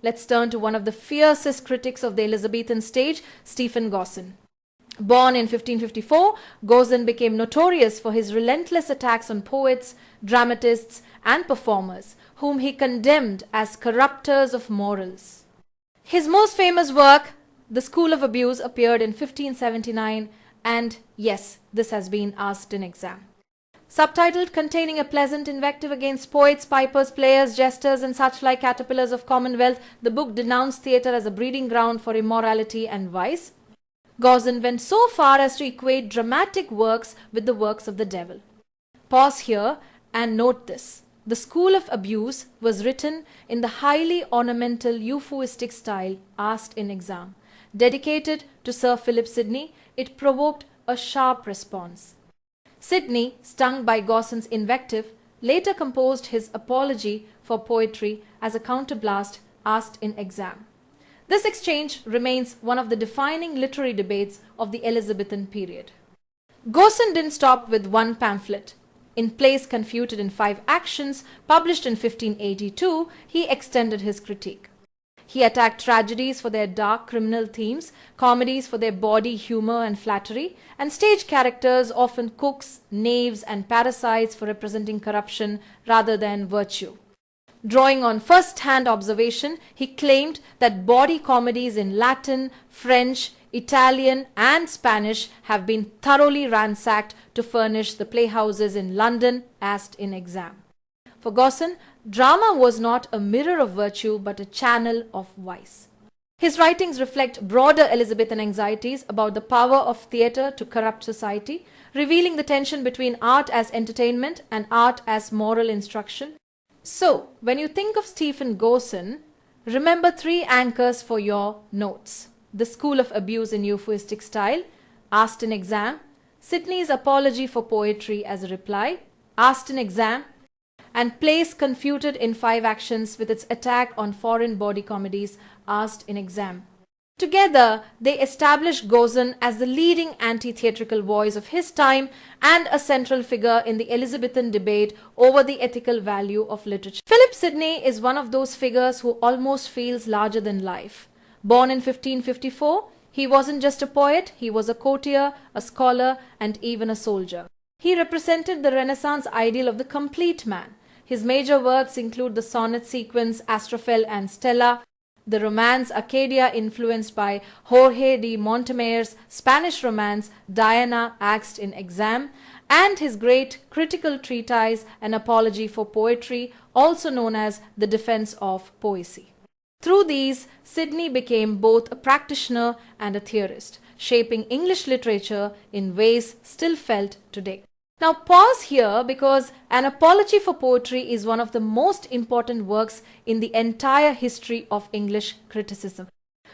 Let's turn to one of the fiercest critics of the Elizabethan stage, Stephen Gosson. Born in 1554, Gosson became notorious for his relentless attacks on poets, dramatists, and performers, whom he condemned as corrupters of morals. His most famous work, The School of Abuse, appeared in 1579, and yes, this has been asked in exam. Subtitled containing a pleasant invective against poets, pipers, players, jesters, and such like caterpillars of commonwealth, the book denounced theatre as a breeding ground for immorality and vice. Gosson went so far as to equate dramatic works with the works of the devil. Pause here and note this. The School of Abuse was written in the highly ornamental euphuistic style asked in exam. Dedicated to Sir Philip Sidney, it provoked a sharp response. Sidney, stung by Gosson's invective, later composed his Apology for Poetry as a counterblast asked in exam. This exchange remains one of the defining literary debates of the Elizabethan period. Gosson didn't stop with one pamphlet. In Plays Confuted in 5 Actions, published in 1582, he extended his critique. He attacked tragedies for their dark criminal themes, comedies for their bawdy humor and flattery, and stage characters, often cooks, knaves, and parasites, for representing corruption rather than virtue. Drawing on first-hand observation, he claimed that bawdy comedies in Latin, French, Italian, and Spanish have been thoroughly ransacked to furnish the playhouses in London, asked in exam. For Gosson, drama was not a mirror of virtue but a channel of vice. His writings reflect broader Elizabethan anxieties about the power of theatre to corrupt society, revealing the tension between art as entertainment and art as moral instruction. So, when you think of Stephen Gosson, remember 3 anchors for your notes. The School of Abuse in euphuistic style, asked in exam, Sidney's Apology for Poetry as a reply, asked in exam, and Plays Confuted in 5 Actions with its attack on foreign bawdy comedies, asked in exam. Together, they establish Gosson as the leading anti-theatrical voice of his time and a central figure in the Elizabethan debate over the ethical value of literature. Philip Sidney is one of those figures who almost feels larger than life. Born in 1554, he wasn't just a poet, he was a courtier, a scholar, and even a soldier. He represented the Renaissance ideal of the complete man. His major works include the sonnet sequence Astrophel and Stella, the romance Arcadia influenced by Jorge de Montemayor's Spanish romance Diana asked in exam, and his great critical treatise An Apology for Poetry, also known as The Defense of Poesy. Through these, Sidney became both a practitioner and a theorist, shaping English literature in ways still felt today. Now pause here because An Apology for Poetry is one of the most important works in the entire history of English criticism.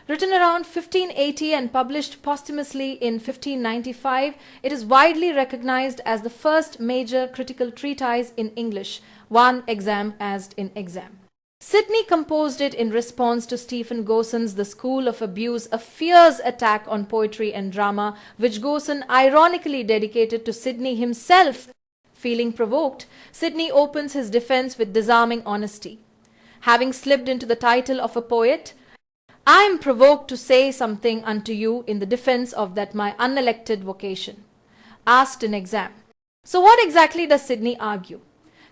Written around 1580 and published posthumously in 1595, it is widely recognized as the first major critical treatise in English, one exam asked in exam. Sidney composed it in response to Stephen Gosson's The School of Abuse, a fierce attack on poetry and drama, which Gosson ironically dedicated to Sidney himself. Feeling provoked, Sidney opens his defense with disarming honesty. Having slipped into the title of a poet, I am provoked to say something unto you in the defense of that my unelected vocation. Asked in exam. So what exactly does Sidney argue?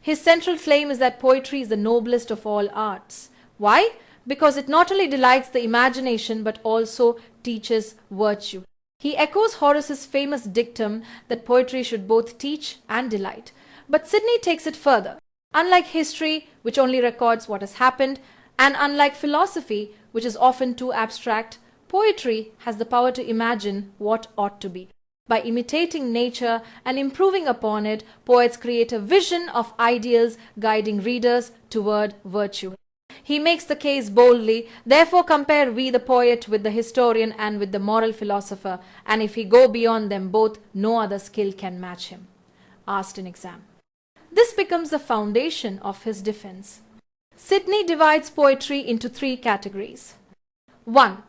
His central claim is that poetry is the noblest of all arts. Why? Because it not only delights the imagination but also teaches virtue. He echoes Horace's famous dictum that poetry should both teach and delight. But Sidney takes it further. Unlike history, which only records what has happened, and unlike philosophy, which is often too abstract, poetry has the power to imagine what ought to be. By imitating nature and improving upon it, poets create a vision of ideals guiding readers toward virtue. He makes the case boldly, therefore compare we the poet with the historian and with the moral philosopher, and if he go beyond them both, no other skill can match him. Asked in exam. This becomes the foundation of his defense. Sidney divides poetry into 3 categories. 1.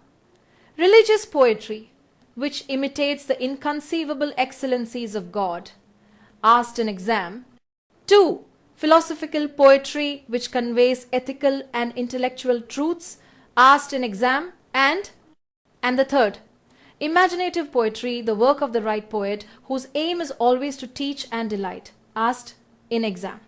Religious poetry, which imitates the inconceivable excellencies of God. Asked in exam. 2. Philosophical poetry, which conveys ethical and intellectual truths. asked in exam, and the third, imaginative poetry, the work of the right poet, whose aim is always to teach and delight, asked in exam.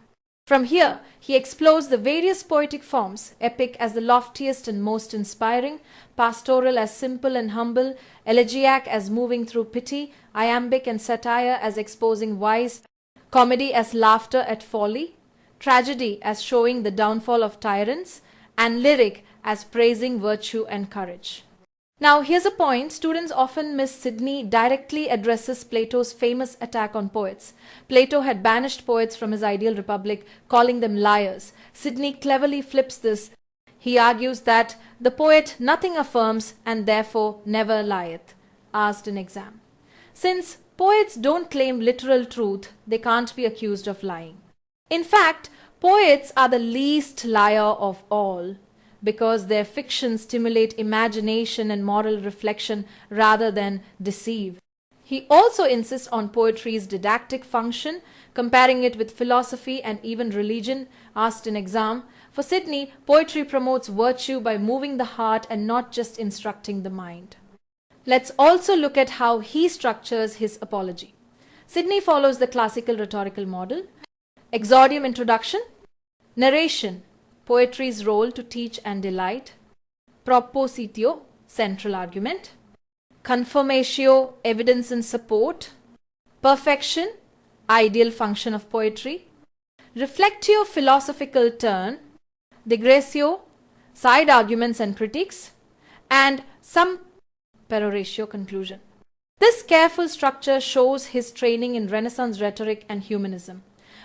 From here, he explores the various poetic forms, epic as the loftiest and most inspiring, pastoral as simple and humble, elegiac as moving through pity, iambic and satire as exposing vice, comedy as laughter at folly, tragedy as showing the downfall of tyrants, and lyric as praising virtue and courage. Now here's a point: students often miss Sidney directly addresses Plato's famous attack on poets. Plato had banished poets from his ideal republic, calling them liars. Sidney cleverly flips this. He argues that the poet nothing affirms and therefore never lieth, asked in exam. Since poets don't claim literal truth, they can't be accused of lying. In fact, poets are the least liar of all, because their fictions stimulate imagination and moral reflection rather than deceive. He also insists on poetry's didactic function, comparing it with philosophy and even religion, asked in exam. For Sidney, poetry promotes virtue by moving the heart and not just instructing the mind. Let's also look at how he structures his apology. Sidney follows the classical rhetorical model: exordium, introduction; narration, poetry's role to teach and delight; propositio, central argument; confirmatio, evidence and support; perfection, ideal function of poetry; reflectio, philosophical turn; digression, side arguments and critiques; and some peroratio, conclusion. This careful structure shows his training in Renaissance rhetoric and humanism.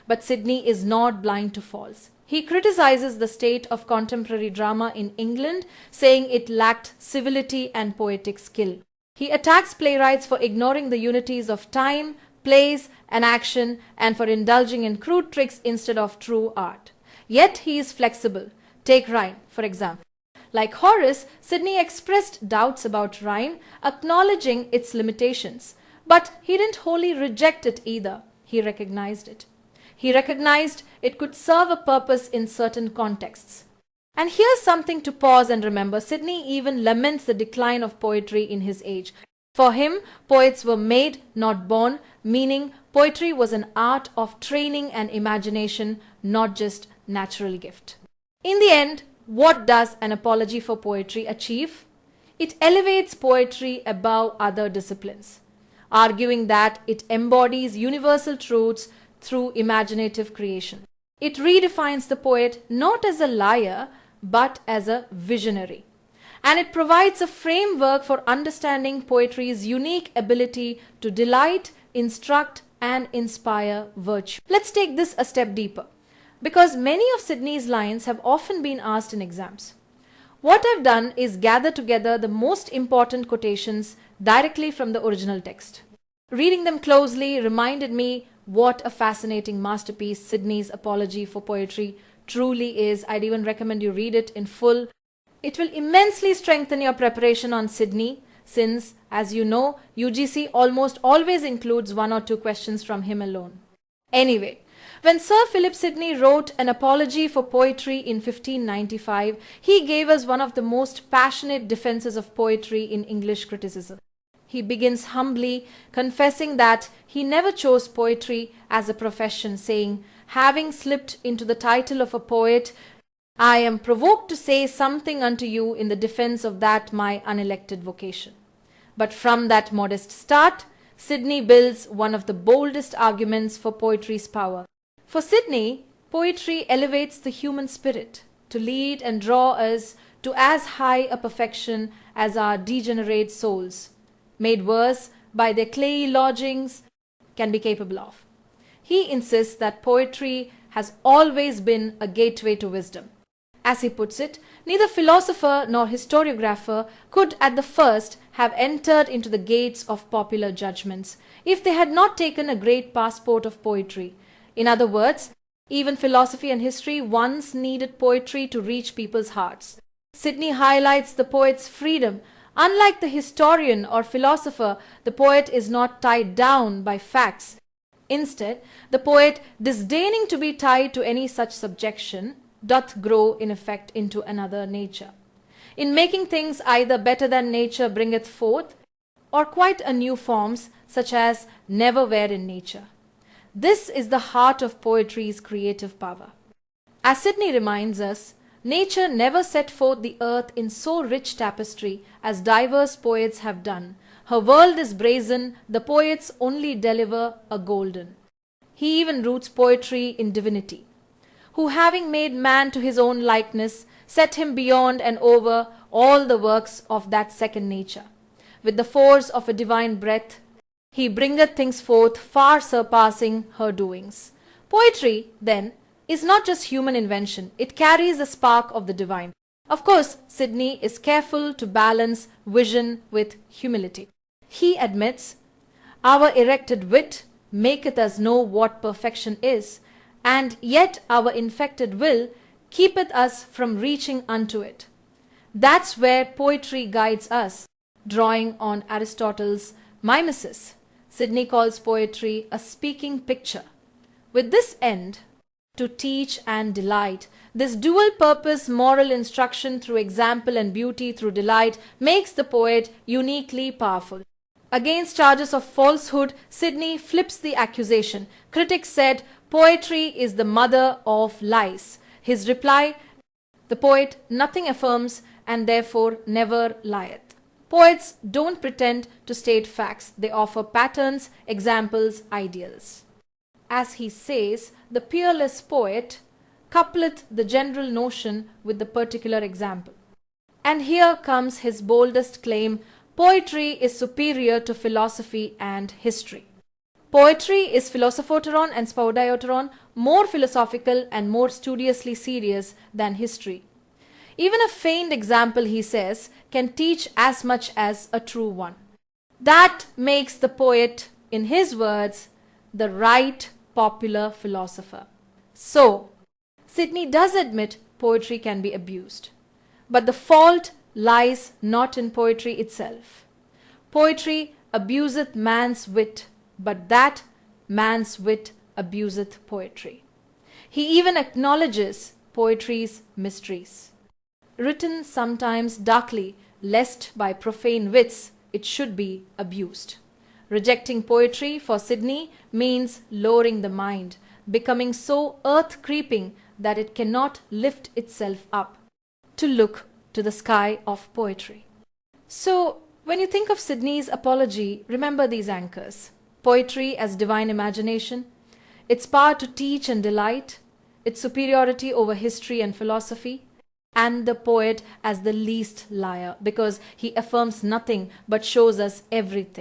But Sidney is not blind to faults. He criticizes the state of contemporary drama in England, saying it lacked civility and poetic skill. He attacks playwrights for ignoring the unities of time, place, and action, and for indulging in crude tricks instead of true art. Yet he is flexible. Take rhyme, for example. Like Horace, Sidney expressed doubts about rhyme, acknowledging its limitations. But he didn't wholly reject it either. He recognized it. He recognized it could serve a purpose in certain contexts. And here's something to pause and remember. Sidney even laments the decline of poetry in his age. For him, poets were made, not born, meaning poetry was an art of training and imagination, not just natural gift. In the end, what does an apology for poetry achieve? It elevates poetry above other disciplines, arguing that it embodies universal truths through imaginative creation. It redefines the poet not as a liar, but as a visionary. And it provides a framework for understanding poetry's unique ability to delight, instruct, and inspire virtue. Let's take this a step deeper, because many of Sidney's lines have often been asked in exams. What I've done is gather together the most important quotations directly from the original text. Reading them closely reminded me what a fascinating masterpiece Sidney's Apology for Poetry truly is. I'd even recommend you read it in full. It will immensely strengthen your preparation on Sidney, since, as you know, UGC almost always includes 1 or 2 questions from him alone. Anyway, when Sir Philip Sidney wrote an apology for poetry in 1595, he gave us one of the most passionate defenses of poetry in English criticism. He begins humbly, confessing that he never chose poetry as a profession, saying, "Having slipped into the title of a poet, I am provoked to say something unto you in the defense of that my unelected vocation." But from that modest start, Sidney builds one of the boldest arguments for poetry's power. For Sidney, poetry elevates the human spirit to lead and draw us to as high a perfection as our degenerate souls, made worse by their clayey lodgings, can be capable of. He insists that poetry has always been a gateway to wisdom. As he puts it, neither philosopher nor historiographer could at the first have entered into the gates of popular judgments if they had not taken a great passport of poetry. In other words, even philosophy and history once needed poetry to reach people's hearts. Sidney highlights the poet's freedom. Unlike the historian or philosopher, the poet is not tied down by facts. Instead, the poet, disdaining to be tied to any such subjection, doth grow in effect into another nature. in making things either better than nature bringeth forth, or quite a new forms, such as never were in nature. This is the heart of poetry's creative power. As Sidney reminds us, nature never set forth the earth in so rich tapestry as diverse poets have done. Her world is brazen, the poets only deliver a golden. He even roots poetry in divinity, who having made man to his own likeness, set him beyond and over all the works of that second nature. With the force of a divine breath, he bringeth things forth far surpassing her doings. Poetry, then, is not just human invention, it carries the spark of the divine. Of course, Sidney is careful to balance vision with humility. He admits, our erected wit maketh us know what perfection is, and yet our infected will keepeth us from reaching unto it. That's where poetry guides us, drawing on Aristotle's mimesis. Sidney calls poetry a speaking picture. With this end, to teach and delight, this dual-purpose moral instruction through example and beauty through delight makes the poet uniquely powerful. Against charges of falsehood, Sidney flips the accusation. Critics said, poetry is the mother of lies. His reply, the poet nothing affirms and therefore never lieth. Poets don't pretend to state facts. They offer patterns, examples, ideals. As he says, the peerless poet coupleth the general notion with the particular example. And here comes his boldest claim: poetry is superior to philosophy and history. Poetry is philosophoteron and spaudioteron, more philosophical and more studiously serious than history. Even a feigned example, he says, can teach as much as a true one. That makes the poet, in his words, the right popular philosopher. So, Sidney does admit poetry can be abused. But the fault lies not in poetry itself. Poetry abuseth man's wit, but that man's wit abuseth poetry. He even acknowledges poetry's mysteries. Written sometimes darkly, lest by profane wits it should be abused. Rejecting poetry for Sidney means lowering the mind, becoming so earth-creeping that it cannot lift itself up to look to the sky of poetry. So, when you think of Sidney's apology, remember these anchors: poetry as divine imagination, its power to teach and delight, its superiority over history and philosophy, and the poet as the least liar, because he affirms nothing but shows us everything.